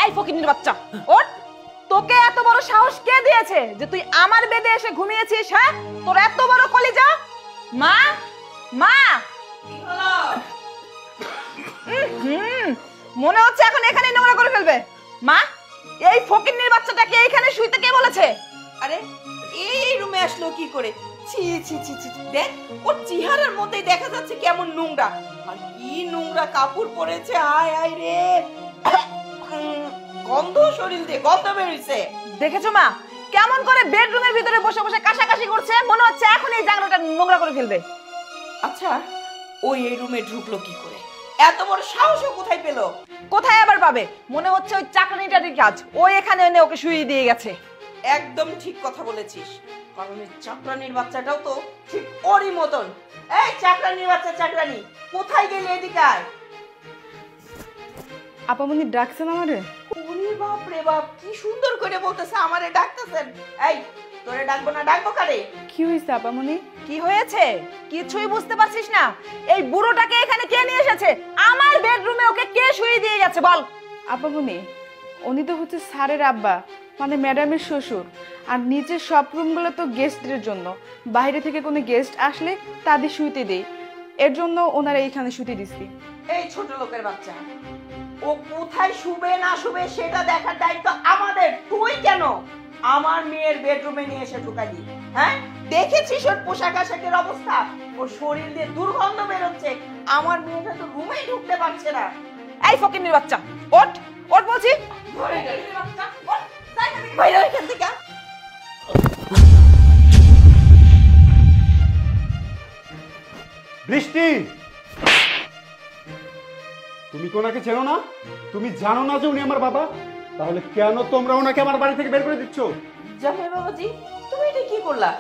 এই ফকিন্নির বাচ্চা ওঠ। তোকে এত বড় সাহস কে দিয়েছে যে তুই আমার বেডে এসে ঘুমিয়েছিস? হ্যাঁ, তোর এত বড় কলিজা। মা, মা, কি হলো? মনে হচ্ছে এখন এখানেই নোংরা করে ফেলবে। মা, এই ফকিন্নির বাচ্চাটাকে এইখানে শুইতে কে বলেছে? আরে এই রুমে আসলো কি করে? ছি ছি ছি ছি, দেখ ওর চেহারার মধ্যেই দেখা যাচ্ছে কেমন নোংরা। আর কি নোংরা কাপড় পরেছে, আয় আয় রে, গন্ধ, শরীর দিয়ে গন্ধ বেরিয়েছে। দেখেছো মা, কেমন করে বেডরুমের ভিতরে বসে বসে কাশাকাশি করছে? মনে হচ্ছে এখন এই জায়গাটা নোংরা করে ফেলবে। আচ্ছা, ওই এই রুমে ঢুকলো কি করে? এত বড় সাহসও কোথায় পেলো? কোথায় আবার পাবে? মনে হচ্ছে ওই চাকরানিটারই কাজ। ও এখানে এনে ওকে শুইয়ে দিয়ে গেছে। একদম ঠিক কথা বলেছিস, কারণ এই চাকরানির বাচ্চাটাও তো ঠিক ওরই মতন। এই চাকরানির বাচ্চা, চাকরানি কোথায় গেলে? এদিকে আয়। আপামনি ডাকছেন আমারে? ওরে বাপ রে বাপ, কি সুন্দর করে বলতেছে আমারে ডাকতেছেন। এই তোরে ডাকবো না, ডাকবো কারে? কি হয়েছে আপামনি? কি হয়েছে কিছুই বুঝতে পারছিস না? এই বুড়োটাকে এখানে কে নিয়ে এসেছে? আমার বেডরুমে ওকে কে শুইয়ে দিয়ে গেছে বল? আপামনি, উনি তো হচ্ছে স্যারের আব্বা, মানে ম্যাডামের শ্বশুর। আর নিচের সব রুমগুলো তো গেস্টদের জন্য, বাইরে থেকে কোনো গেস্ট আসলে তাদের শুইতে দেই, এর জন্য ওনারা এইখানে শুতে দিছি। এই ছোট লোকের বাচ্চা, ও কোথায় শুবে না শুবে সেটা দেখার দায়িত্ব আমাদের। তুই কেন আমার মেয়ের বেডরুমে নিয়ে এসে ঢুকালি? হ্যাঁ, দেখেছিস ওর পোশাক আশাকের অবস্থা? ওর শরীর দিয়ে দুর্গন্ধ বেরোচ্ছে। আমার মেয়েটা তো রুমেই ঢুকতে পারছে না। এই ফকিন্নির বাচ্চা, ওঠ ওঠ বলছি। বাইরে এখান থেকে। বৃষ্টি, তুমি কি ওনাকে চেনো না? তুমি জানো না যে উনি আমার বাবা? তাহলে কেন তোমরা ওনাকে আমার বাড়ি থেকে বের করে দিচ্ছ? জামাই বাবাজি, তুমি এটা কি করলা?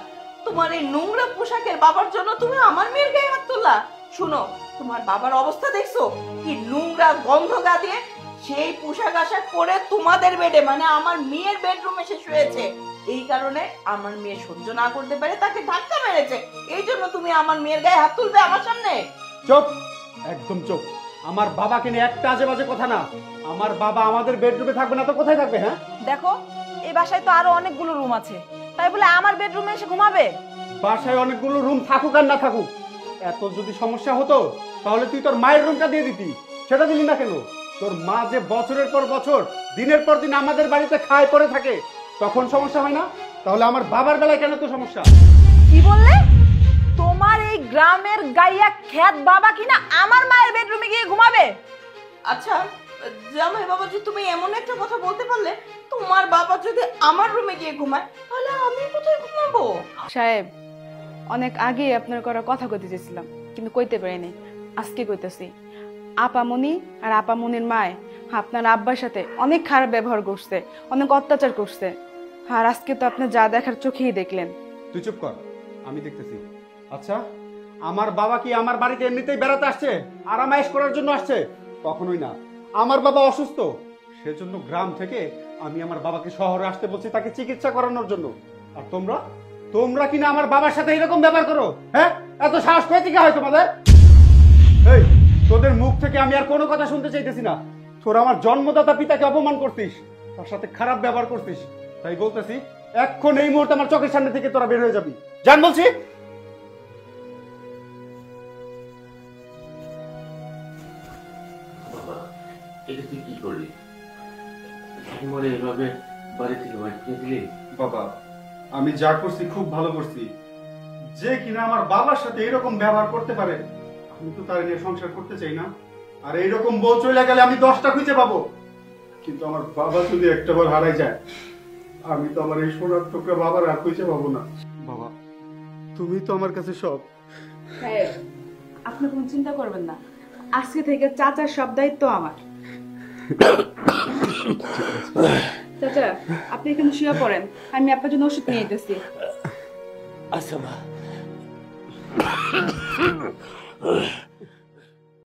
তোমার এই নোংরা পোশাকের বাবার জন্য তুমি আমার মেয়ের গায়ে হাত তুললা? শুনো, তোমার বাবার অবস্থা দেখছো? কি নোংরা গন্ধ গা দিয়ে সেই পোশাক আশাক পরে তোমাদের বেডে, মানে আমার মেয়ের বেডরুমে সে শুয়েছে। এই কারণে আমার মেয়ে সহ্য না করতে পারে তাকে ধাক্কা মেরেছে। এই জন্য তুমি আমার মেয়ের গায়ে হাত তুলবে আমার সামনে? চুপ, একদম চুপ। আমার বাবাকে নিয়ে একটা আজে বাজে কথা না। আমার বাবা আমাদের বেডরুমে থাকবে না তো কোথায় থাকবে? হ্যাঁ, দেখো, এই বাসায় তো আরো অনেকগুলো রুম আছে, তাই বলে আমার বেডরুমে এসে ঘুমাবে? বাসায় অনেকগুলো রুম থাকুক আর না থাকুক, এত যদি সমস্যা হতো তাহলে তুই তোর মায়ের রুমটা দিয়ে দিতি। সেটা দিলি না কেন? তোর মা যে বছরের পর বছর দিনের পর দিন আমাদের বাড়িতে খায় পড়ে থাকে, তখন সমস্যা হয় না? তাহলে আমার বাবার বেলায় কেন তো সমস্যা? কি বললে? তোমার এই গ্রামের গাইয়া খ্যাত বাবা কিনা আমার মায়ের বেডরুমে গিয়ে ঘুমাবে? আচ্ছা জামাই বাবাজি, তুমি এমন একটা কথা বলতে পারলে? তোমার বাবা যদি আমার রুমে গিয়ে ঘুমায় তাহলে আমি কোথায় ঘুমাবো? সাহেব, অনেক আগে আপনার করা কথা কইতে চেয়েছিলাম, কিন্তু কইতে পারিনি। আজকে কইতেছি, আপামনি আর আপামনির মায় আপনার আব্বার সাথে অনেক খারাপ ব্যবহার করছে, অনেক অত্যাচার করছে। আর আজকে তো আপনি যা দেখার চোখেই দেখলেন। তুই চুপ কর, আমি দেখতেছি। আচ্ছা, আমার বাবা কি আমার বাড়িতে এমনিতেই বেড়াতে আসছে, আরামায়েশ করার জন্য আসছে? কখনোই না। আমার বাবা অসুস্থ, সেজন্য গ্রাম থেকে আমি আমার বাবাকে শহরে আসতে বলছি তাকে চিকিৎসা করানোর জন্য। আর তোমরা তোমরা কিনা আমার বাবার সাথে এরকম ব্যবহার করো? হ্যাঁ, এত সাহস কোথা থেকে হয় তোমাদের? এই, তোদের মুখ থেকে আমি আর কোনো কথা শুনতে চাইতেছি না। তোরা আমার জন্মদাতা পিতাকে অপমান করতিস, তার সাথে খারাপ ব্যবহার করতিস। তাই বলতেছি, এখন এই মুহূর্তে আমার চোখের সামনে থেকে তোরা বের হয়ে যাবি। জান বলছি। এটা তুই কি করলি? মরে এভাবে বাড়ি থেকে বাড়ি করে দিলি? বাবা, আমি যা করছি খুব ভালো করছি। যে কিনা আমার বাবার সাথে এরকম ব্যবহার করতে পারে, আমি তো তার নিয়ে সংসার করতে চাই না। আর এইরকম বউ চলে গেলে আমি 10টা খুঁজে পাবো, কিন্তু আমার বাবা যদি একটা বার হারাই যায়, আমি তো আমার এই সোনার টুকরা বাবার আর খুঁজে পাবো না। বাবা, তুমি তো আমার কাছে সব। হ্যাঁ, আপনি কোনো চিন্তা করবেন না, আজকে থেকে চাচার সব দায়িত্ব আমার। চাচা, আপনি এখানে শুয়ে পড়েন, আমি আপনার জন্য ওষুধ নিয়ে যেতেছি। আচ্ছা মা।